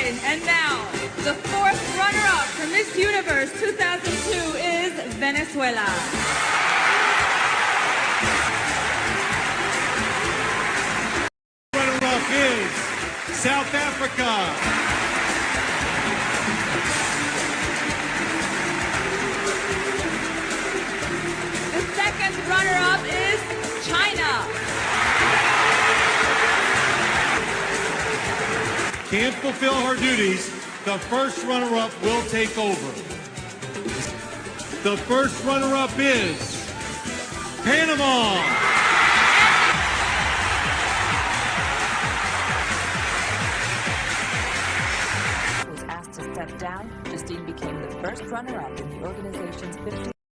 And now, the fourth runner-up for Miss Universe 2002 is Venezuela. Runner-up is South Africa. The second runner-up is China. Can't fulfill her duties, the first runner-up will take over. The first runner-up is Panama. Was asked to step down. Justine became the first runner-up in the organization's 50